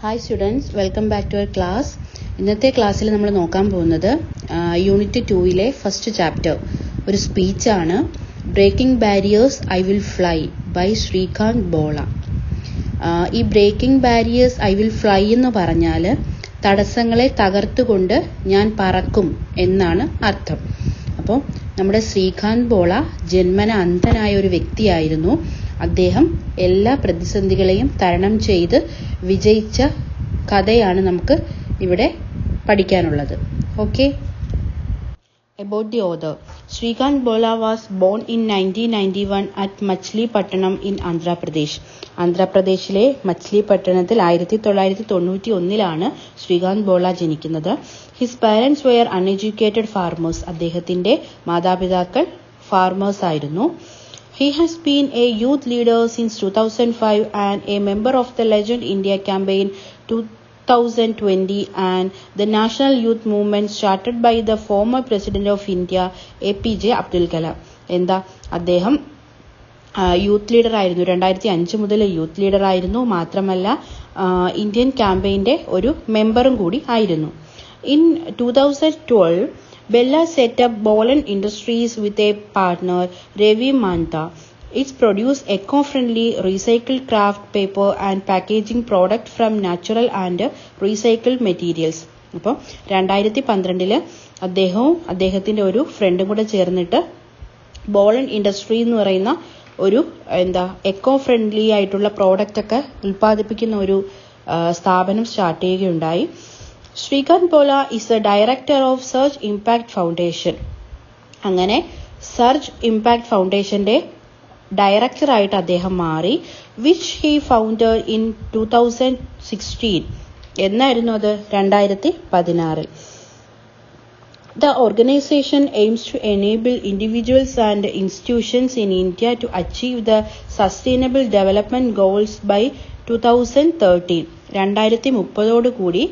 Hi students, welcome back to our class. ഇന്നത്തെ ക്ലാസ്സിൽ നമ്മൾ നോക്കാൻ പോകുന്നത് യൂണിറ്റ് 2-ലെ ഫസ്റ്റ് ചാപ്റ്റർ ഒരു സ്പീച്ചാണ്. Breaking barriers I will fly by Srikanth Bolla. ഈ breaking barriers I will fly എന്ന് പറഞ്ഞാൽ തടസ്സങ്ങളെ തകർത്തുകൊണ്ട് ഞാൻ പറക്കും എന്നാണ് അർത്ഥം. അപ്പോൾ നമ്മുടെ ശ്രീകാന്ത് ബോള ജന്മന അന്ധനായ ഒരു വ്യക്തിയായിരുന്നു. അദ്ദേഹം എല്ലാ പ്രതിസന്ധികളെയും തരണം ചെയ്ത് വിജയിച്ച കഥയാണ് നമുക്ക് ഇവിടെ പഠിക്കാനുള്ളത്. Okay. About the author. Srikanth Bola was born in 1991 at Machilipattanam in Andhra Pradesh. ആന്ധ്രാപ്രദേശിലെ മച്ചിലിപട്ടണത്തിൽ 1991 ശ്രീകാന്ത് ബോള ജനിക്കുന്നത്. His parents were uneducated farmers. അദ്ദേഹത്തിന്റെ മാതാപിതാക്കൾ ഫാർമേഴ്സ് ആയിരുന്നു. He has been a youth leader since 2005 and a member of the Legend India campaign 2020 and the National Youth Movement started by the former President of India APJ Abdul Kalam. അദ്ദേഹം youth leader ആയിരുന്നു. 2005 മുതൽ youth leader ആയിരുന്നു. മാത്രമല്ല Indian ക്യാമ്പയിന്റെ ഒരു മെമ്പറും കൂടി ആയിരുന്നു. In 2012 Bella set up Bolan Industries with a partner, Ravi Manta. It's produced eco-friendly recycled craft paper and packaging product from natural and recycled materials. അപ്പോൾ 2012 അദ്ദേഹവും അദ്ദേഹത്തിന്റെ ഒരു ഫ്രണ്ടും കൂടെ ചേർന്നിട്ട് ബോളൻ ഇൻഡസ്ട്രി എന്ന് പറയുന്ന ഒരു എക്കോ ഫ്രണ്ട്ലി ആയിട്ടുള്ള പ്രോഡക്റ്റ് ഒക്കെ ഉൽപ്പാദിപ്പിക്കുന്ന ഒരു സ്ഥാപനം സ്റ്റാർട്ട് ചെയ്യുകയുണ്ടായി. Srikanth Bolla is the director of Surge Impact Foundation. അങ്ങനെ സർജ് ഇമ്പാക്ട് ഫൗണ്ടേഷന്റെ ഡയറക്ടറായിട്ട് അദ്ദേഹം മാറി. Which he founded in 2016. എന്നായിരുന്നു അത്? 2016. The organization aims to enable individuals and institutions in India to achieve the Sustainable Development Goals by 2030. 2030 കൂടി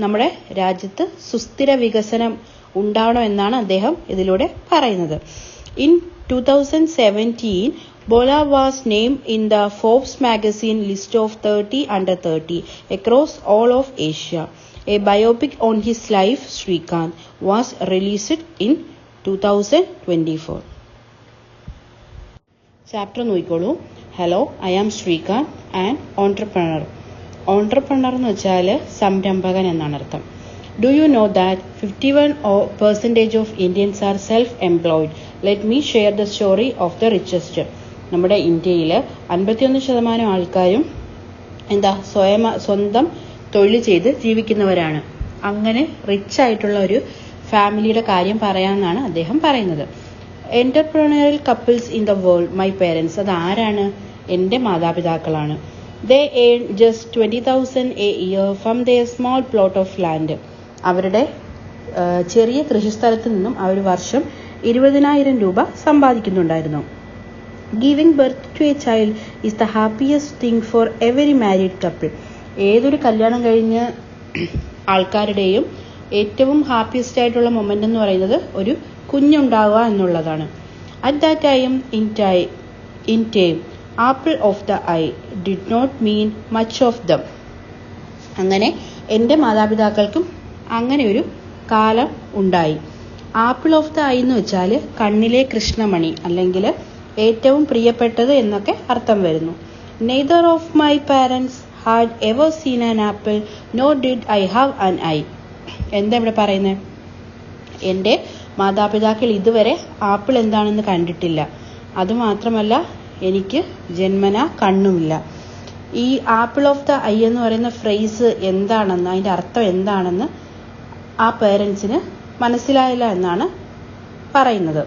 നമ്മുടെ രാജ്യത്ത് സുസ്ഥിര വികസനം ഉണ്ടാവണം എന്നാണ് അദ്ദേഹം ഇതിലൂടെ പറയുന്നത്. In 2017, Bola was named in the Forbes magazine list of 30 under 30 across all of Asia. A biopic on his life, Srikanth, was released in 2024. Chapter നോക്കിക്കോളൂ. Hello, I am Srikanth, an entrepreneur. Entrepreneur എന്ന് വെച്ചാൽ സംരംഭകൻ എന്നാണ് അർത്ഥം. Do you know that 51% of Indians are self employed? Let me share the story of the richest. നമ്മുടെ ഇന്ത്യയിൽ 51% ആൾക്കാരും സ്വന്തം തൊഴിൽ ചെയ്ത് ജീവിക്കുന്നവരാണ്. അങ്ങനെ റിച്ച് ആയിട്ടുള്ള ഒരു ഫാമിലിയുടെ കാര്യം പറയാമെന്നാണ് അദ്ദേഹം പറയുന്നത്. Entrepreneurial couples in the world, my parents. അത് ആരാണ്? എൻ്റെ മാതാപിതാക്കളാണ്. They earn just 20,000 a year from their small plot of land. അവരുടെ ചെറിയ കൃഷിസ്ഥലത്ത് നിന്നും അവർ വർഷം 20,000 രൂപ സമ്പാദിക്കുന്നുണ്ടായിരുന്നു. Giving birth to a child is the happiest thing for every married couple. ഏതൊരു കല്യാണം കഴിഞ്ഞ ആൾക്കാരുടെയും ഏറ്റവും ഹാപ്പിയസ്റ്റ് ആയിട്ടുള്ള മൊമെന്റ് എന്ന് പറയുന്നത് ഒരു കുഞ്ഞുണ്ടാവുക എന്നുള്ളതാണ്. At that time in time apple of the eye did not mean much of them. അങ്ങനെ എൻ്റെ മാതാപിതാക്കൾക്കും അങ്ങനെ ഒരു കാലം ഉണ്ടായി. ആപ്പിൾ ഓഫ് ദ ഐ എന്ന് വെച്ചാൽ കണ്ണിലെ കൃഷ്ണമണി അല്ലെങ്കിൽ ഏറ്റവും പ്രിയപ്പെട്ടത് എന്നൊക്കെ അർത്ഥം വരുന്നു. Neither of my parents had ever seen an apple nor did I have an eye. എന്താ ഇവിടെ പറയുന്നത്? എൻ്റെ മാതാപിതാക്കൾ ഇതുവരെ ആപ്പിൾ എന്താണെന്ന് കണ്ടിട്ടില്ല. അതുമാത്രമല്ല എനിക്ക് ജന്മന കണ്ണുമില്ല. ഈ ആപ്പിൾ ഓഫ് ദ ഐ എന്ന് പറയുന്ന ഫ്രേസ് എന്താണെന്ന്, അതിൻ്റെ അർത്ഥം എന്താണെന്ന് ആ പേരൻസിന് മനസ്സിലായില്ല എന്നാണ് പറയുന്നത്.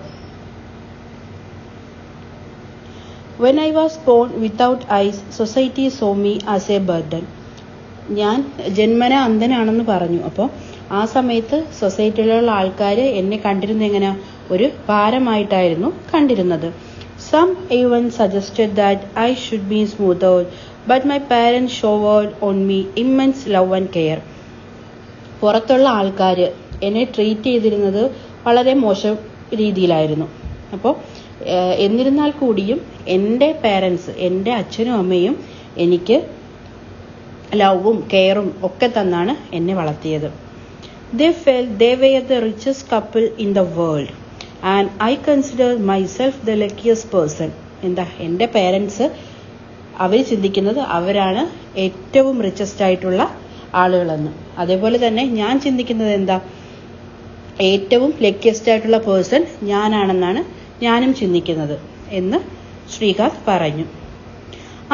When I was born without eyes, society saw me as a burden. ഞാൻ ജന്മന അന്ധനാണെന്ന് പറഞ്ഞു. അപ്പോൾ ആ സമയത്ത് സൊസൈറ്റിയിലുള്ള ആൾക്കാർ എന്നെ കണ്ടിരുന്നത് എങ്ങനെ? ഒരു ഭാരമായിട്ടായിരുന്നു കണ്ടിരുന്നത്. Some even suggested that I should be smoothed, but my parents showered on me immense love and care. പുറത്തുള്ള ആൾക്കാർ എന്നെ ട്രീറ്റ് ചെയ്തിരുന്നത് വളരെ മോശം രീതിയിലായിരുന്നു. അപ്പോൾ എന്നിരുന്നാൽ കൂടിയും എൻ്റെ പേരൻസ്, എൻ്റെ അച്ഛനും അമ്മയും എനിക്ക് ലവും കെയറും ഒക്കെ തന്നാണ് എന്നെ വളർത്തിയത്. They felt they were the richest couple in the world and I consider myself the luckiest person. എന്താ എൻ്റെ പേരൻസ് അവർ ചിന്തിക്കുന്നത് അവരാണ് ഏറ്റവും റിച്ചസ്റ്റ് ആയിട്ടുള്ള ആളുകളെന്ന്. അതേപോലെ തന്നെ ഞാൻ ചിന്തിക്കുന്നത് എന്താ, ഏറ്റവും ലക്കിയസ്റ്റ് ആയിട്ടുള്ള പേഴ്സൺ ഞാനാണെന്നാണ് ഞാനും ചിന്തിക്കുന്നത് എന്ന് ശ്രീകാന്ത് പറഞ്ഞു.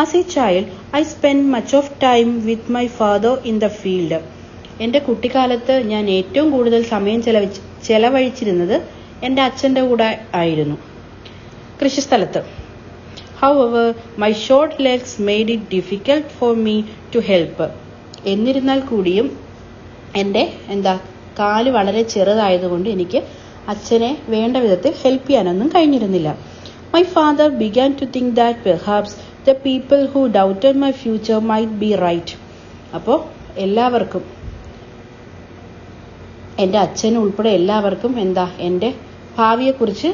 As a child, I spent much of time with my father in the field. എൻ്റെ കുട്ടിക്കാലത്ത് ഞാൻ ഏറ്റവും കൂടുതൽ സമയം ചെലവഴിച്ചിരുന്നത് എൻ്റെ അച്ഛൻ്റെ കൂടെ ആയിരുന്നു, കൃഷിസ്ഥലത്ത്. However, my short legs made it difficult for me to help. എന്നിരുന്നാൽ കൂടിയും എൻ്റെ കാല് വളരെ ചെറുതായതുകൊണ്ട് എനിക്ക് അച്ഛനെ വേണ്ട വിധത്തിൽ ഹെൽപ്പ് ചെയ്യാനൊന്നും കഴിഞ്ഞിരുന്നില്ല. My father began to think that perhaps the people who doubted my future might be right. അപ്പോൾ എല്ലാവർക്കും, എൻ്റെ അച്ഛനും ഉൾപ്പെടെ എല്ലാവർക്കും എൻ്റെ ഭാവിയെക്കുറിച്ച്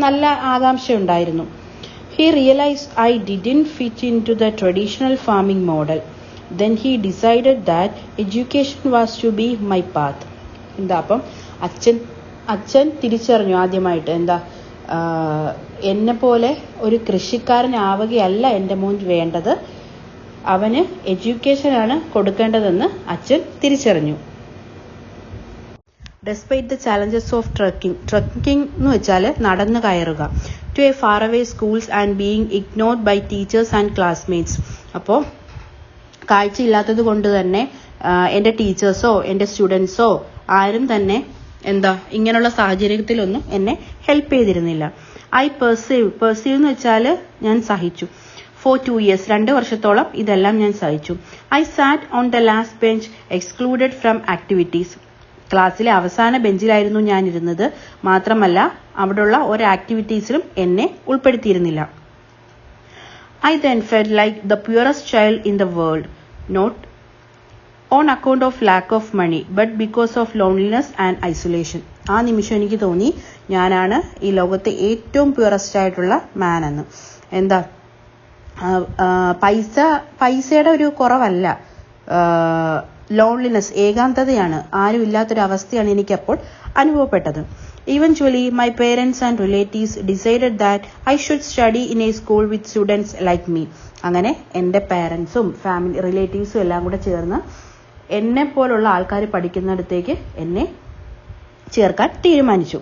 നല്ല ആകാംക്ഷയുണ്ടായിരുന്നു. He realized I didn't fit into the traditional farming model. Then he decided that education was to be my path. അപ്പം അച്ഛൻ തിരിച്ചറിഞ്ഞു ആദ്യമായിട്ട് എന്നെ പോലെ ഒരു കൃഷിക്കാരനാവുകയല്ല എൻ്റെ മോൻ വേണ്ടത്, അവന് എഡ്യൂക്കേഷനാണ് കൊടുക്കേണ്ടതെന്ന് അച്ഛൻ തിരിച്ചറിഞ്ഞു. Despite the challenges of trekking എന്ന് വെച്ചാൽ നടന്നു കയറുക, to a faraway schools and being ignored by teachers and classmates. അപ്പോൾ കാഴ്ചയില്ലാത്തത് കൊണ്ട് തന്നെ എൻ്റെ ടീച്ചേഴ്സോ എൻ്റെ സ്റ്റുഡൻസോ ആരും തന്നെ ഇങ്ങനെയുള്ള സാഹചര്യത്തിലൊന്നും എന്നെ ഹെൽപ്പ് ചെയ്തിരുന്നില്ല. I perceive എന്ന് വെച്ചാൽ ഞാൻ സഹിച്ചു. For 2 years 2 വർഷത്തോളം ഇതെല്ലാം ഞാൻ സഹിച്ചു. I sat on the last bench, excluded from activities. ക്ലാസ്സിലെ അവസാന ബെഞ്ചിലായിരുന്നു ഞാൻ ഇരുന്നത്. മാത്രമല്ല അവിടെയുള്ള ഒരു ആക്ടിവിറ്റീസിലും എന്നെ ഉൾപ്പെടുത്തിയിരുന്നില്ല. I then felt like the poorest child in the world, not on account of lack of money, but because of loneliness and isolation. ആ നിമിഷം എനിക്ക് തോന്നി ഞാനാണ് ഈ ലോകത്തെ ഏറ്റവും പ്യൂറസ്റ്റ് ആയിട്ടുള്ള മാൻ എന്ന്. പൈസയുടെ ഒരു കുറവല്ല, ലോൺലിനെസ്, ഏകാന്തതയാണ്, ആരും ഇല്ലാത്തൊരവസ്ഥയാണ് എനിക്കപ്പോൾ അനുഭവപ്പെട്ടത്. Eventually, my parents and relatives decided that I should study in a school with students like me. അങ്ങനെ എൻ്റെ പാരൻസും ഫാമിലി റിലേറ്റീവ്സും എല്ലാം കൂടെ ചേർന്ന് എന്നെ പോലുള്ള ആൾക്കാർ പഠിക്കുന്നിടത്തേക്ക് എന്നെ ചേർക്കാൻ തീരുമാനിച്ചു.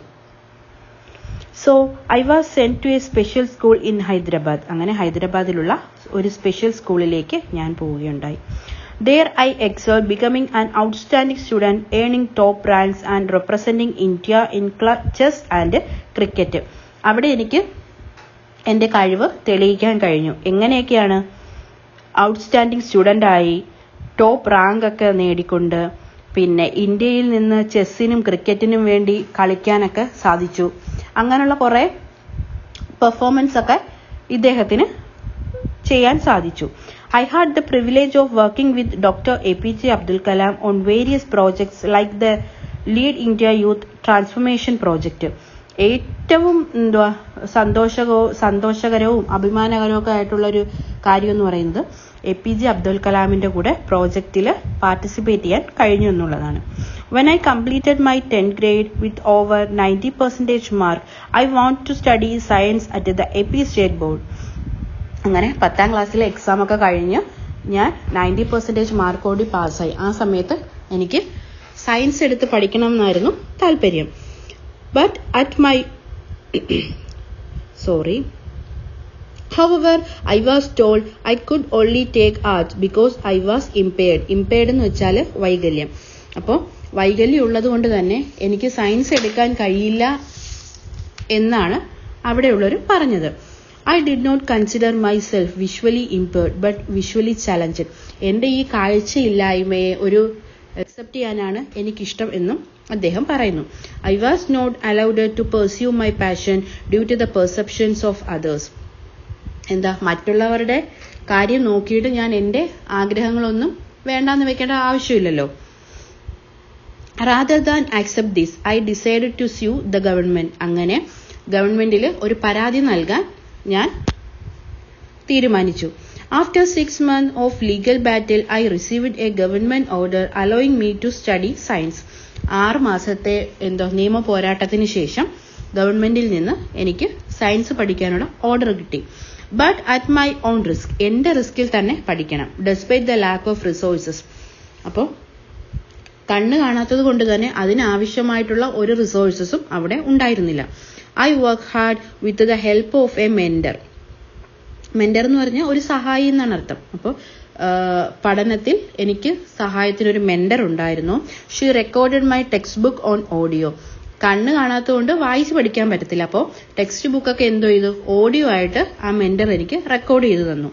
So, I was sent to a special school in Hyderabad. അങ്ങനെ ഹൈദരാബാദിലുള്ള ഒരു സ്പെഷ്യൽ സ്കൂളിലേക്ക് ഞാൻ പോവുകയുണ്ടായി. There I excelled, becoming an outstanding student, earning top ranks and representing India in chess and cricket. അവിടെ എനിക്ക് എൻ്റെ കഴിവ് തെളിയിക്കാൻ കഴിഞ്ഞു. എങ്ങനെയൊക്കെയാണ്? ഔട്ട്സ്റ്റാൻഡിംഗ് സ്റ്റുഡൻ്റ് ആയി, ടോപ്പ് റാങ്ക് ഒക്കെ നേടിക്കൊണ്ട്, പിന്നെ ഇന്ത്യയിൽ നിന്ന് ചെസ്സിനും ക്രിക്കറ്റിനും വേണ്ടി കളിക്കാനൊക്കെ സാധിച്ചു. അങ്ങനെയുള്ള കുറേ പെർഫോമൻസ് ഒക്കെ ഇദ്ദേഹത്തിന് ചെയ്യാൻ സാധിച്ചു. I had the privilege of working with Dr. APJ Abdul Kalam on various projects like the Lead India Youth Transformation Project. ഏറ്റവും സന്തോഷകരവും അഭിമാനകരവും ഒക്കെ ആയിട്ടുള്ളൊരു കാര്യം എന്ന് പറയുന്നത് APJ അബ്ദുൽ കലാമിൻ്റെ കൂടെ പ്രോജക്റ്റിൽ പാർട്ടിസിപ്പേറ്റ് ചെയ്യാൻ കഴിഞ്ഞു എന്നുള്ളതാണ്. When I completed my 10th grade with over 90% mark, I want to study science at the AP State Board. അങ്ങനെ 10th ക്ലാസ്സിലെ എക്സാം ഒക്കെ കഴിഞ്ഞ് ഞാൻ 90% മാർക്കോടി പാസ്സായി. ആ സമയത്ത് എനിക്ക് സയൻസ് എടുത്ത് പഠിക്കണം എന്നായിരുന്നു താല്പര്യം. But at my However, I was told I could only take arts because I was impaired. Impaired എന്ന് വെച്ചാൽ വൈകല്യം. അപ്പോൾ വൈകല്യം ഉള്ളത് കൊണ്ട് തന്നെ എനിക്ക് സയൻസ് എടുക്കാൻ കഴിയില്ല എന്നാണ് അവിടെയുള്ളവർ പറഞ്ഞത്. I did not consider myself visually impaired but visually challenged. എൻ്റെ ഈ കാഴ്ചയില്ലായ്മയെ ഒരു അക്സെപ്റ്റ് ചെയ്യാനാണ് എനിക്കിഷ്ടം എന്നും അദ്ദേഹം പറയുന്നു. I was not allowed to pursue my passion due to the perceptions of others. മറ്റുള്ളവരുടെ കാര്യം നോക്കിയിട്ട് ഞാൻ എൻ്റെ ആഗ്രഹങ്ങളൊന്നും വേണ്ടാന്ന് വെക്കേണ്ട ആവശ്യമില്ലല്ലോ. Rather than accept this, I decided to sue the government. അങ്ങനെ ഗവൺമെന്റിൽ ഒരു പരാതി നൽകാൻ ഞാൻ തീരുമാനിച്ചു. After 6 months of legal battle, I received a government order allowing me to study science. 6 മാസത്തെ നിയമ പോരാട്ടത്തിന് ശേഷം ഗവൺമെന്റിൽ നിന്ന് എനിക്ക് സയൻസ് പഠിക്കാനുള്ള ഓർഡർ കിട്ടി. But at my own risk, എന്റെ റിസ്കിൽ തന്നെ പഠിക്കണം. Despite the lack of resources. അപ്പോൾ കണ്ണ് കാണാത്തത് കൊണ്ട് തന്നെ അതിനാവശ്യമായിട്ടുള്ള ഒരു റിസോഴ്സസും അവിടെ ഉണ്ടായിരുന്നില്ല. I work hard with the help of A mentor. Mentor എന്ന് പറഞ്ഞാൽ ഒരു സഹായി എന്നാണ് അർത്ഥം. അപ്പോൾ പഠനത്തിൽ എനിക്ക് സഹായത്തിനൊരു മെന്റർ ഉണ്ടായിരുന്നു. She recorded my text book on audio. കണ്ണ് കാണാത്തതുകൊണ്ട് വായിച്ച് പഠിക്കാൻ പറ്റത്തില്ല. അപ്പോൾ ടെക്സ്റ്റ് ബുക്കൊക്കെ എന്തോ ചെയ്തു, ഓഡിയോ ആയിട്ട് ആ മെന്റർ എനിക്ക് റെക്കോർഡ് ചെയ്തു തന്നു.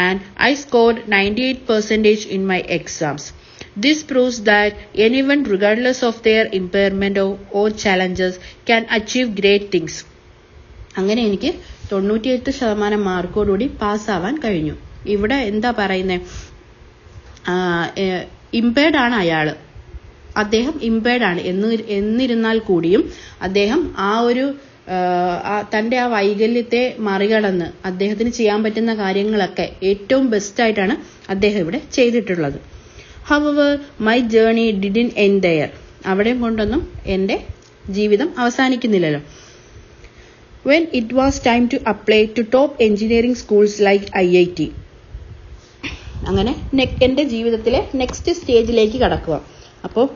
And I scored 98% in my exams. This proves that anyone, regardless of their impairment or challenges, can achieve great things. അങ്ങനെ എനിക്ക് 98% മാർക്കോടുകൂടി പാസ്സാവാൻ കഴിഞ്ഞു. ഇവിടെ എന്താ പറയുന്നത്, ഇമ്പയർഡ് ആണ് അയാള്, അദ്ദേഹം ഇമ്പയർഡ് ആണ് എന്നിരുന്നാൽ കൂടിയും അദ്ദേഹം ആ ഒരു തന്റെ ആ വൈകല്യത്തെ മറികടന്ന് അദ്ദേഹത്തിന് ചെയ്യാൻ പറ്റുന്ന കാര്യങ്ങളൊക്കെ ഏറ്റവും ബെസ്റ്റ് ആയിട്ടാണ് അദ്ദേഹം ഇവിടെ ചെയ്തിട്ടുള്ളത്. However, my journey didn't end there. അവിടെ കൊണ്ടൊന്നും എന്റെ ജീവിതം അവസാനിക്കുന്നില്ലല്ലോ. When it was time to apply to top engineering schools like IIT. അങ്ങനെ എന്റെ ജീവിതത്തിലെ നെക്സ്റ്റ് സ്റ്റേജിലേക്ക് കടക്കുക. അപ്പോൾ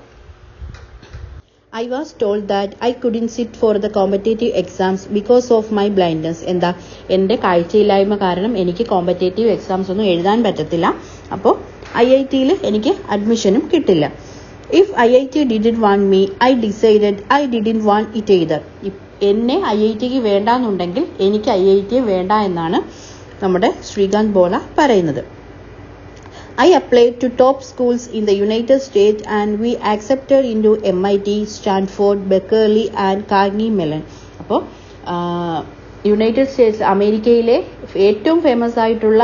I was told that I couldn't sit for the competitive exams because of my blindness. എന്താ, എന്റെ കാഴ്ചയില്ലായ്മ കാരണം എനിക്ക് കോമ്പറ്റേറ്റീവ് എക്സാംസ് ഒന്നും എഴുതാൻ പറ്റത്തില്ല. അപ്പോൾ IIT-യിൽ എനിക്ക് അഡ്മിഷനും കിട്ടില്ല. If IIT didn't want me, I decided I didn't want it either. എന്നെ IIT-ക്ക് വേണ്ടാന്നുണ്ടെങ്കിൽ എനിക്ക് IIT വേണ്ട എന്നാണ് നമ്മുടെ ശ്രീകാന്ത് ബോള പറയുന്നത്. I applied to top schools in the United States and we accepted into MIT, Stanford, Berkeley and Carnegie Mellon. അപ്പോൾ United States, അമേരിക്കയിലെ ഏറ്റവും famous ആയിട്ടുള്ള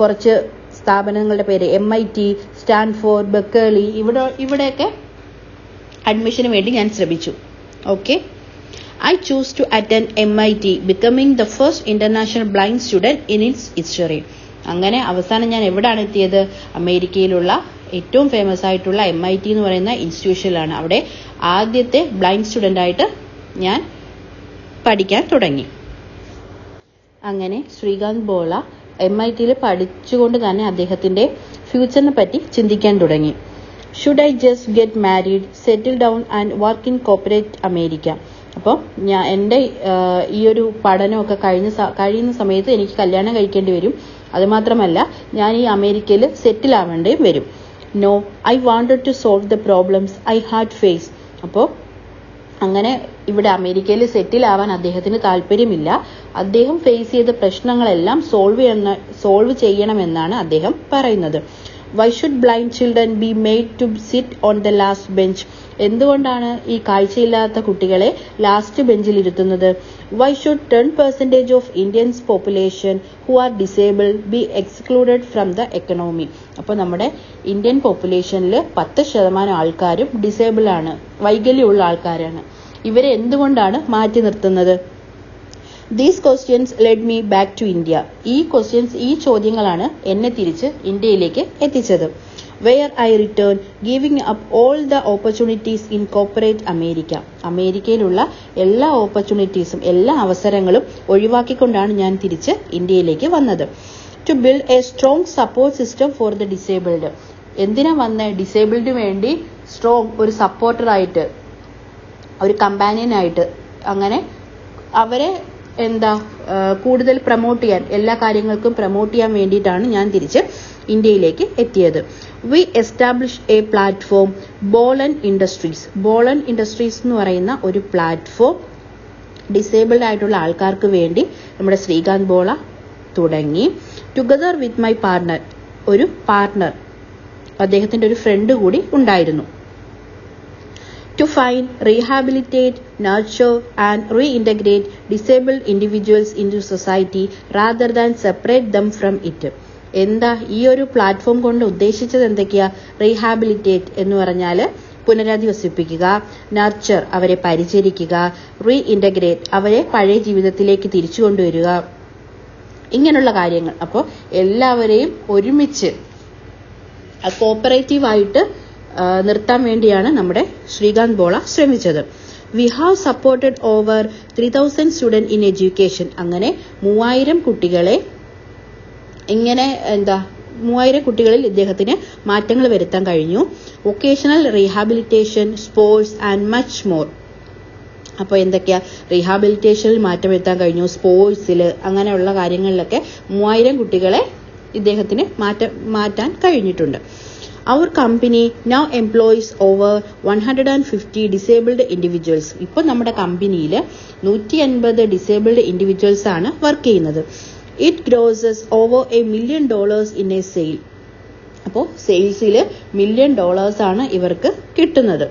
കുറച്ച് സ്ഥാപനങ്ങളുടെ പേര് MIT, സ്റ്റാൻഫോർഡ്, ബെർക്കലി, ഇവിടെയൊക്കെ അഡ്മിഷന് വേണ്ടി ഞാൻ ശ്രമിച്ചു. Okay, I chose to attend MIT, becoming the first international blind student in its history. അങ്ങനെ അവസാനം ഞാൻ എവിടെയാണ് എത്തിയത്, അമേരിക്കയിലുള്ള ഏറ്റവും ഫേമസ് ആയിട്ടുള്ള MIT എന്ന് പറയുന്ന ഇൻസ്റ്റിറ്റ്യൂഷനിലാണ്. അവിടെ ആദ്യത്തെ ബ്ലൈൻഡ് സ്റ്റുഡൻ്റ് ആയിട്ട് ഞാൻ പഠിക്കാൻ തുടങ്ങി. അങ്ങനെ ശ്രീകാന്ത് ബോള MIT-യിൽ പഠിച്ചുകൊണ്ട് തന്നെ അദ്ദേഹത്തിന്റെ ഫ്യൂച്ചറിനെ പറ്റി ചിന്തിക്കാൻ തുടങ്ങി. Should I just get married, settle down and work in corporate America. അപ്പോൾ എൻ്റെ ഈ ഒരു പഠനമൊക്കെ കഴിയുന്ന സമയത്ത് എനിക്ക് കല്യാണം കഴിക്കേണ്ടി വരും. അതുമാത്രമല്ല ഞാൻ ഈ അമേരിക്കയിൽ സെറ്റിൽ ആവേണ്ടിയും വരും. No, I wanted to solve the problems I had face. അപ്പോൾ അങ്ങനെ ഇവിടെ അമേരിക്കയിൽ സെറ്റിൽ ആവാൻ അദ്ദേഹത്തിന് താല്പര്യമില്ല. അദ്ദേഹം ഫേസ് ചെയ്ത പ്രശ്നങ്ങളെല്ലാം സോൾവ് ചെയ്യണമെന്നാണ് അദ്ദേഹം പറയുന്നത്. Why should blind children be made to sit on the last bench? എന്തുകൊണ്ടാണ് ഈ കാഴ്ചയില്ലാത്ത കുട്ടികളെ ലാസ്റ്റ് ബെഞ്ചിൽ ഇരുത്തുന്നത്? Why should 10% of Indians population who are disabled be excluded from the economy? അപ്പോൾ നമ്മുടെ ഇന്ത്യൻ പോപ്പുലേഷനിൽ 10% ആൾക്കാരും ഡിസേബിൾ ആണ്, വൈകല്യമുള്ള ആൾക്കാരാണ്. ഇവരെ എന്തുകൊണ്ടാണ് മാറ്റി നിർത്തുന്നത്? These questions led me back to India. ഈ ചോദ്യങ്ങളാണ് എന്നെ തിരിച്ച് ഇന്ത്യയിലേക്ക് എത്തിച്ചത്. Where I return giving up all the opportunities in corporate America. അമേരിക്കയിലുള്ള എല്ലാ ഓപ്പർച്യൂണിറ്റീസും എല്ലാ അവസരങ്ങളും ഒഴിവാക്കിക്കൊണ്ടാണ് ഞാൻ തിരിച്ച് ഇന്ത്യയിലേക്ക് വന്നത്. To build a strong support system for the disabled. എന്തിനാ വന്നേ? ഡിസേബിൾഡ് വേണ്ടി സ്ട്രോങ് ഒരു സപ്പോർട്ടറായിട്ട്, ഒരു കമ്പാനിയനായിട്ട്, അങ്ങനെ അവരെ കൂടുതൽ പ്രൊമോട്ട് ചെയ്യാൻ, എല്ലാ കാര്യങ്ങൾക്കും പ്രൊമോട്ട് ചെയ്യാൻ വേണ്ടിയിട്ടാണ് ഞാൻ തിരിച്ച് ഇന്ത്യയിലേക്ക് എത്തിയത്. We establish a platform, Bollant industries. Bollant industries എന്ന് പറയുന്ന ഒരു പ്ലാറ്റ്ഫോം ഡിസേബിൾഡ് ആയിട്ടുള്ള ആൾക്കാർക്ക് വേണ്ടി നമ്മുടെ ശ്രീകാന്ത് ബോള തുടങ്ങി. ടുഗദർ വിത്ത് മൈ പാർട്ണർ, ഒരു പാർട്ണർ, അദ്ദേഹത്തിന്റെ ഒരു ഫ്രണ്ട് കൂടി ഉണ്ടായിരുന്നു. To find, rehabilitate, nurture and reintegrate disabled individuals into society rather than separate them from it. എന്താ ഈ ഒരു പ്ലാറ്റ്ഫോം കൊണ്ട് ഉദ്ദേശിച്ചത് എന്തൊക്കെയാ? റീഹാബിലിറ്റേറ്റ് എന്ന് പറഞ്ഞാൽ പുനരധിവസിപ്പിക്കുക, നർച്ചർ അവരെ പരിചരിക്കുക, റീഇന്റഗ്രേറ്റ് അവരെ പഴയ ജീവിതത്തിലേക്ക് തിരിച്ചു കൊണ്ടുവരിക, ഇങ്ങനെയുള്ള കാര്യങ്ങൾ. അപ്പോൾ എല്ലാവരെയും ഒരുമിച്ച് കോപ്പറേറ്റീവായിട്ട് നിർത്താൻ വേണ്ടിയാണ് നമ്മുടെ ശ്രീകാന്ത് ബോള ശ്രമിച്ചത്. We have supported over 3000 student in education. അങ്ങനെ 3000 കുട്ടികളെ 3000 കുട്ടികളിൽ ഇദ്ദേഹത്തിന് മാറ്റങ്ങൾ വരുത്താൻ കഴിഞ്ഞു. Vocational rehabilitation, sports and much more. അപ്പോൾ എന്തൊക്കെയാ, റീഹാബിലിറ്റേഷനിൽ മാറ്റം വരുത്താൻ കഴിഞ്ഞു, സ്പോർട്സിൽ, അങ്ങനെയുള്ള കാര്യങ്ങളിലൊക്കെ 3000 കുട്ടികളെ ഇദ്ദേഹത്തിന് മാറ്റാൻ കഴിഞ്ഞിട്ടുണ്ട്. Our company now employs over 150 disabled individuals. ഇപ്പോൾ നമ്മുടെ കമ്പനിയിൽ 150 ഡിസേബിൾഡ് ഇൻഡിവിജ്വൽസ് ആണ് വർക്ക് ചെയ്യുന്നത്. It grosses over $1 million in a sale. അപ്പോൾ സെയിൽസിൽ $1 million ആണ് ഇവർക്ക് കിട്ടുന്നത്.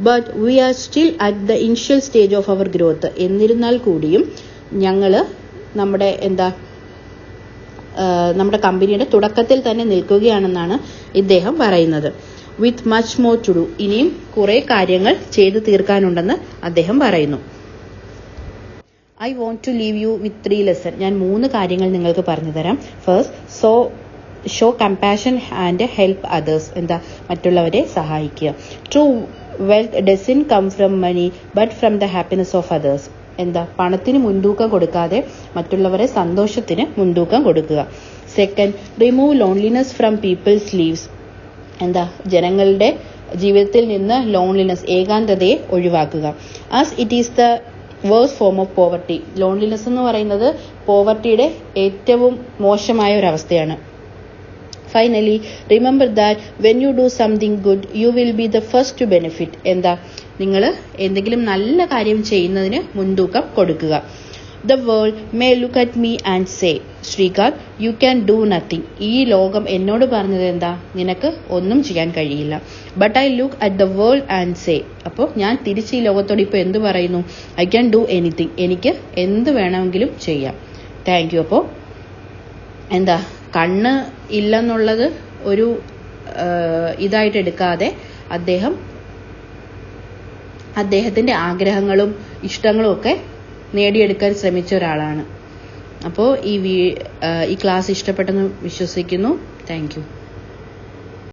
But we are still at the initial stage of our growth. എന്നിരുന്നാൽ കൂടിയും ഞങ്ങൾ നമ്മുടെ കമ്പനിയുടെ തുടക്കത്തിൽ തന്നെ നിൽക്കുകയാണെന്നാണ് ഇദ്ദേഹം പറയുന്നത്. With much more to do. ഇനിയും കുറെ കാര്യങ്ങൾ ചെയ്തു തീർക്കാനുണ്ടെന്ന് അദ്ദേഹം പറയുന്നു. I want to leave you with 3 lesson. ഞാൻ 3 കാര്യങ്ങൾ നിങ്ങൾക്ക് പറഞ്ഞു തരാം. First, show compassion and help others. മറ്റുള്ളവരെ സഹായിക്കുക. True wealth doesn't come from money but from the happiness of others. പണത്തിന് മുൻതൂക്കം കൊടുക്കാതെ മറ്റുള്ളവരെ സന്തോഷത്തിന് മുൻതൂക്കം കൊടുക്കുക. Second, remove loneliness from people's lives. ജനങ്ങളുടെ ജീവിതത്തിൽ നിന്ന് ലോൺലിനെസ്, ഏകാന്തതയെ ഒഴിവാക്കുക. As it is the worst form of poverty. Loneliness എന്ന് പറയുന്നത് പോവർട്ടിയുടെ ഏറ്റവും മോശമായ ഒരു അവസ്ഥയാണ്. Finally, remember that when you do something good you will be the first to benefit. നിങ്ങൾ എന്തെങ്കിലും നല്ല കാര്യം ചെയ്യുന്നതിന് മുൻതൂക്കം കൊടുക്കുക. The world may look at me and say, Srikanth you can do nothing. ഈ ലോകം എന്നോട് പറഞ്ഞത് നിനക്ക് ഒന്നും ചെയ്യാൻ കഴിയില്ല. But I look at the world and say. അപ്പോൾ ഞാൻ തിരിച്ച് ഈ ലോകത്തോട് ഇപ്പോൾ എന്ത് പറയുന്നു? I can do anything. എനിക്ക് എന്ത് വേണമെങ്കിലും ചെയ്യാം. Thank you. അപ്പോൾ കണ്ണ് ഇല്ലെന്നുള്ളത് ഒരു ഇതായിട്ട് എടുക്കാതെ അദ്ദേഹത്തിന്റെ ആഗ്രഹങ്ങളും ഇഷ്ടങ്ങളും ഒക്കെ നേടിയെടുക്കാൻ ശ്രമിച്ച ഒരാളാണ്. അപ്പോൾ ഈ ക്ലാസ് ഇഷ്ടപ്പെട്ടെന്ന് വിശ്വസിക്കുന്നു. Thank you.